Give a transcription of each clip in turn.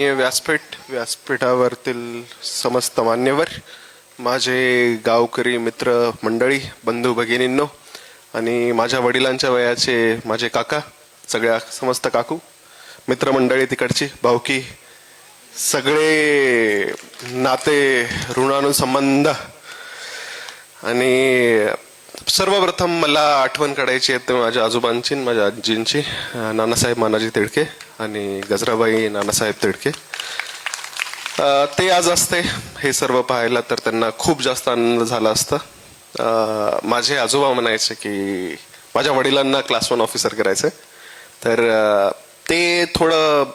व्यासपीठावरील समस्त मान्यवर, माझे गावकरी मित्र मंडळी, बंधू भगिनींनो आणि माझ्या वडिलांच्या वयाचे माझे काका, सगळ्या समस्त काकू मित्रमंडळी, तिकडची भावकी, सगळे नाते ऋणानुसंबंध. आणि सर्वप्रथम मला आठवण काढायची आहे माझ्या आजोबांची, माझ्या आजींची, नानासाहेब मानाजी तिडके आणि गजराबाई नानासाहेब तिडके. ते आज असते हे सर्व पाहायला तर त्यांना खूप जास्त आनंद झाला असता. माझे आजोबा म्हणायचे की माझ्या वडिलांना क्लास 1 ऑफिसर करायचं, तर ते थोडं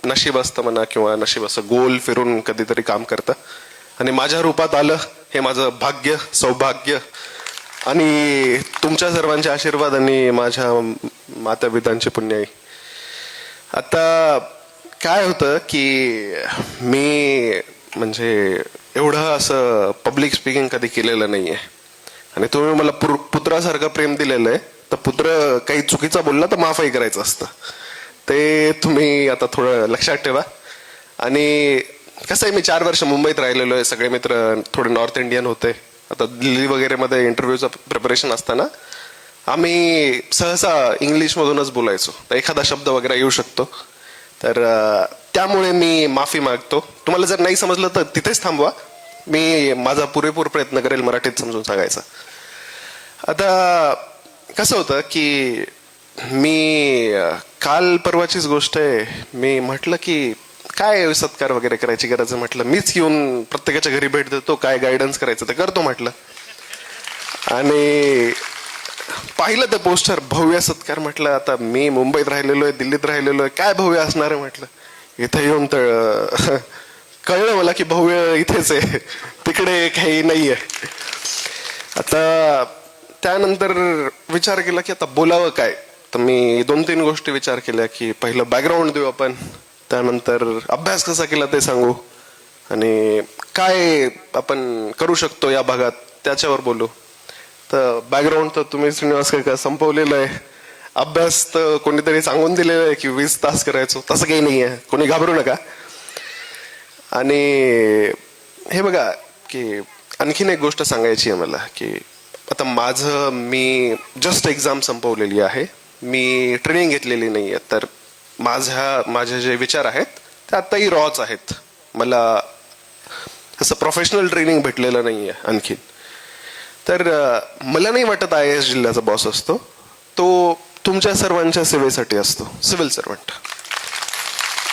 नशीब असतं म्हणा, किंवा नशीब असं गोल फिरून कधीतरी काम करतं आणि माझ्या रूपात आलं हे माझं भाग्य, सौभाग्य आणि तुमच्या सर्वांचे आशीर्वाद आणि माझ्या माता पितांची पुण्याई. आता काय होतं की मी म्हणजे एवढं असं पब्लिक स्पीकिंग कधी केलेलं नाहीये आणि तुम्ही मला पुत्रासारखं प्रेम दिलेलं आहे, तर पुत्र काही चुकीचा बोलला तर माफही करायचं असतं, ते तुम्ही आता थोडं लक्षात ठेवा. आणि कसं आहे, मी 4 वर्ष मुंबईत राहिलेलो आहे, सगळे मित्र थोडे नॉर्थ इंडियन होते. आता दिल्ली वगैरे मध्ये इंटरव्ह्यूचं प्रिपरेशन असताना आम्ही सहसा इंग्लिशमधूनच बोलायचो, तर एखादा शब्द वगैरे येऊ शकतो, तर त्यामुळे मी माफी मागतो. तुम्हाला जर नाही समजलं तर तिथेच थांबवा, मी माझा पुरेपूर प्रयत्न करेल मराठीत समजून सांगायचा. आता कसं होतं की मी काल परवाचीच गोष्ट आहे, मी म्हटलं की काय सत्कार वगैरे करायची गरज आहे, म्हटलं मीच येऊन प्रत्येकाच्या घरी भेट देतो, काय गायडन्स करायचं ते करतो म्हटलं. आणि पाहिलं ते पोस्टर, भव्य सत्कार. म्हटलं आता मी मुंबईत राहिलेलो आहे, दिल्लीत राहिलेलो आहे, काय भव्य असणार आहे म्हटलं. इथे येऊन तर कळलं मला की भव्य इथेच आहे, तिकडे काही नाहीये. आता त्यानंतर विचार केला की आता बोलावं काय, तर मी 2-3 गोष्टी विचार केल्या की पहिलं बॅकग्राऊंड देऊ आपण, त्यानंतर अभ्यास कसा केला ते सांगू, आणि काय आपण करू शकतो या भागात त्याच्यावर बोलू. तर बॅकग्राऊंड तर तुम्ही श्रीनिवास काका संपवलेलं आहे, अभ्यास तर कोणीतरी सांगून दिलेलं आहे की 20 तास करायचो, तसं काही नाही आहे, कोणी घाबरू नका. आणि हे बघा की आणखीन एक गोष्ट सांगायची आहे मला की आता मी जस्ट एक्झाम संपवलेली आहे, मी ट्रेनिंग घेतलेली नाही आहे, तर माझे जे विचार आहेत ते आत्ताही रॉच आहेत, मला असं प्रोफेशनल ट्रेनिंग भेटलेलं नाहीये आणखीन. तर मला नाही वाटत IAS जिल्ह्याचा बॉस असतो, तो तुमच्या सर्वांच्या सेवेसाठी असतो, सिव्हिल सर्वंट.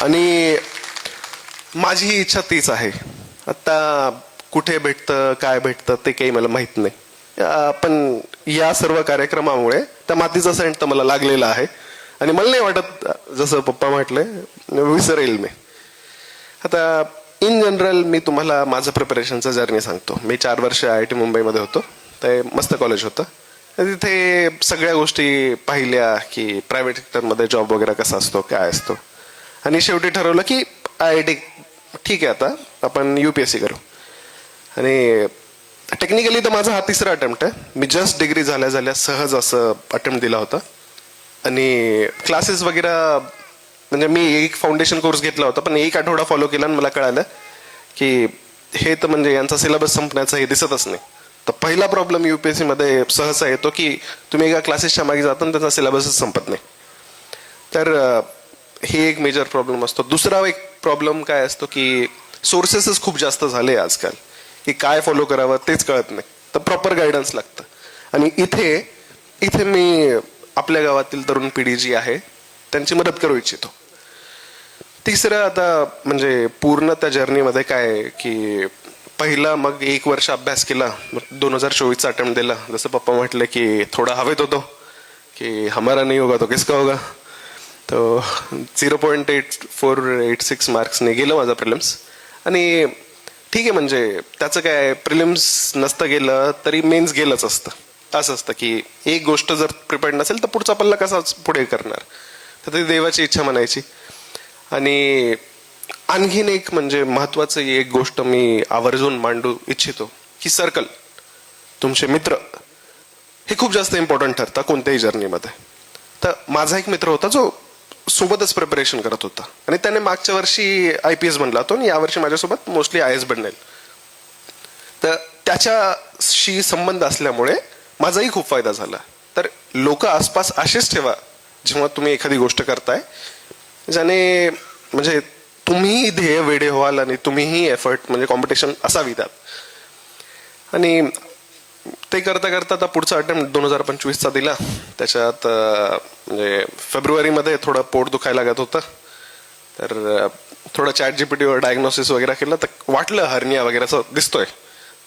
आणि माझी इच्छा तीच आहे. आता कुठे भेटतं काय भेटतं ते काही मला माहित नाही, पण या सर्व कार्यक्रमामुळे त्या मातीचा सेंट तर मला लागलेला आहे आणि मला नाही वाटत, जसं पप्पा म्हटले, विसरेल मी. आता इन जनरल मी तुम्हाला माझं प्रिपरेशनचं जर्नी सांगतो. मी 4 वर्ष IIT मुंबईमध्ये होतो, ते मस्त कॉलेज होतं. तिथे सगळ्या गोष्टी पाहिल्या की प्रायव्हेट सेक्टरमध्ये जॉब वगैरे कसा असतो, काय असतो, आणि शेवटी ठरवलं की IIT ठीक आहे, आता आपण UPSC करू. आणि टेक्निकली तर माझा हा 3रा अटेम्प्ट आहे. मी जस्ट डिग्री झाल्या सहज असं अटेम्प्ट दिला होता आणि क्लासेस वगैरे, म्हणजे मी एक फाउंडेशन कोर्स घेतला होता, पण 1 आठवडा फॉलो केला आणि मला कळालं की हे तर म्हणजे यांचा सिलेबस संपण्याचं हे दिसतच नाही. तर पहिला प्रॉब्लेम UPSC मध्ये सहसा येतो की तुम्ही एका क्लासेसच्या मागे जाता आणि त्याचा सिलेबसच संपत नाही, तर हे एक मेजर प्रॉब्लेम असतो. दुसरा एक प्रॉब्लेम काय असतो की सोर्सेसच खूप जास्त झाले आजकाल, की काय फॉलो करावं तेच कळत नाही, तर प्रॉपर गायडन्स लागतं. आणि इथे मी आपल्या गावातील तरुण पिढी जी आहे त्यांची मदत करू इच्छितो. तिसरं, आता म्हणजे पूर्ण त्या जर्नीमध्ये काय की पहिला मग 1 वर्ष अभ्यास केला, मग 2024चा अटेम्प्ट दिला. जसं पप्पा म्हटलं की थोडा हवेत होतो की हमारा नहीं होगा तो किसका होगा, तो 0.8486 मार्क्सने गेलं माझा प्रिलिम्स. आणि ठीक आहे, म्हणजे त्याचं काय, प्रिलिम्स नसतं गेलं तरी मेन्स गेलंच असतं. असं असतं की एक गोष्ट जर प्रिपेअर्ड नसेल तर पुढचा पल्ला कसा पुढे करणार, तर ती देवाची इच्छा म्हणायची. आणि आणखीन एक म्हणजे महत्वाचं एक गोष्ट मी आवर्जून मांडू इच्छितो की सर्कल, तुमचे मित्र हे खूप जास्त इम्पॉर्टंट ठरतं कोणत्याही जर्नीमध्ये. तर माझा एक मित्र होता जो सोबतच प्रिपरेशन करत होता आणि त्याने मागच्या वर्षी IPS बनला होता आणि यावर्षी माझ्यासोबत मोस्टली IAS बनेल. तर त्याच्याशी संबंध असल्यामुळे माझाही खूप फायदा झाला. तर लोक आसपास असेच ठेवा जेव्हा तुम्ही एखादी गोष्ट करताय, ज्याने म्हणजे तुम्हीही ध्येय वेडे व्हाल आणि तुम्हीही एफर्ट म्हणजे कॉम्पिटिशन असावी त्यात. आणि ते करता करता आता पुढचा अटेम्प्ट 2025चा दिला. त्याच्यात म्हणजे फेब्रुवारीमध्ये थोडं पोट दुखायला लागत होतं, तर थोडं ChatGPT डायग्नोसिस वगैरे केलं तर वाटलं हर्निया वगैरे असं दिसतोय.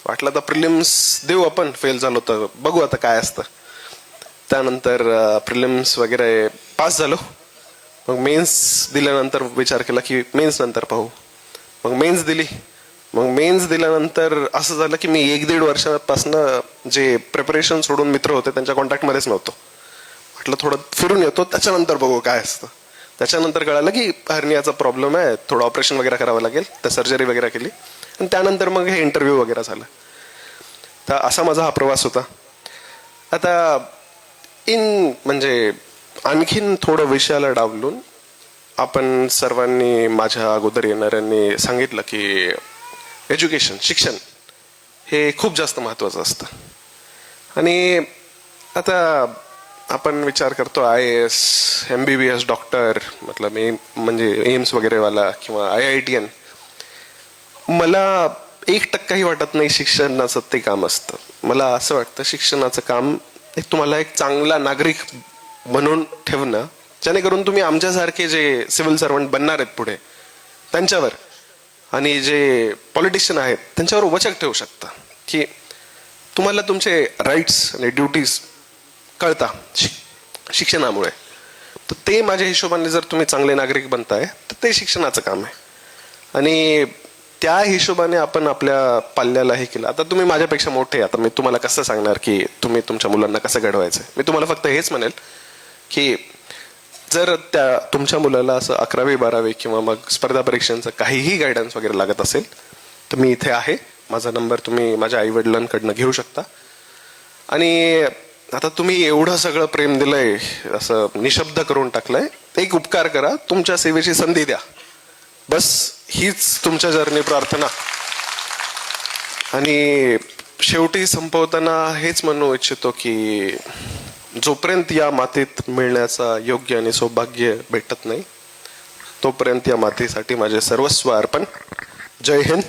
वाटलं तर प्रिलिम्स देऊ आपण, फेल झालो तर बघू आता काय असतं. त्यानंतर प्रिलिम्स वगैरे पास झालो. मग मेन्स दिल्यानंतर विचार केला की मेन्स नंतर पाहू. मग मेन्स दिली. मग मेन्स दिल्यानंतर असं झालं की मी 1-1.5 वर्षापासून जे प्रिपरेशन सोडून मित्र होते त्यांच्या कॉन्टॅक्टमध्येच नव्हतो. म्हटलं थोडं फिरून येतो, त्याच्यानंतर बघू काय असतं. त्याच्यानंतर कळालं की हर्नियाचा प्रॉब्लेम आहे, थोडं ऑपरेशन वगैरे करावं लागेल. तर सर्जरी वगैरे केली आणि त्यानंतर मग हे इंटरव्ह्यू वगैरे झालं. तर असा माझा हा प्रवास होता. आता म्हणजे आणखीन थोडं विषयाला डावलून आपण सर्वांनी माझ्या अगोदर येणाऱ्यांनी सांगितलं की एज्युकेशन, शिक्षण हे खूप जास्त महत्वाचं असतं. आणि आता आपण विचार करतो IAS, MBBS, डॉक्टर, मतलब म्हणजे एम्स वगैरेवाला किंवा IITian. मला 1% वाटत नाही शिक्षणाचं ते काम असतं. मला असं वाटतं शिक्षणाचं काम तुम्हाला एक चांगला नागरिक बनवून ठेवणं, जेणेकरून तुम्ही आमच्यासारखे जे सिव्हिल सर्वंट बनणार आहेत पुढे त्यांच्यावर आणि जे पॉलिटिशियन आहेत त्यांच्यावर वचक ठेवू शकता की तुम्हाला तुमचे राईट्स आणि ड्युटीज कळता शिक्षणामुळे. तर ते माझ्या हिशोबाने जर तुम्ही चांगले नागरिक बनताय तर ते शिक्षणाचं काम आहे. आणि त्या हिशोबाने आपण आपल्या पाल्याला हे केलं. आता तुम्ही माझ्यापेक्षा मोठे, आता मी तुम्हाला कसं सांगणार की तुम्ही तुमच्या मुलांना कसं घडवायचं. मी तुम्हाला फक्त हेच म्हणेल की जर त्या तुमच्या मुलाला असं 11वी 12वी किंवा मग स्पर्धा परीक्षांचं काहीही गायडन्स वगैरे लागत असेल तर मी इथे आहे. माझा नंबर तुम्ही माझ्या आई वडिलांकडनं घेऊ शकता. आणि आता तुम्ही एवढं सगळं प्रेम दिलंय, असं निशब्द करून टाकलंय, एक उपकार करा, तुमच्या सेवेची संधी द्या. बस हीच तुमच्या जर्नी प्रार्थना. आणि शेवटी संपवताना हेच म्हणू इच्छितो की जोपर्यंत या मातीत मिळण्याचा योग्य आणि सौभाग्य भेटत नाही तोपर्यंत या मातीसाठी माझे सर्वस्व अर्पण. जय हिंद.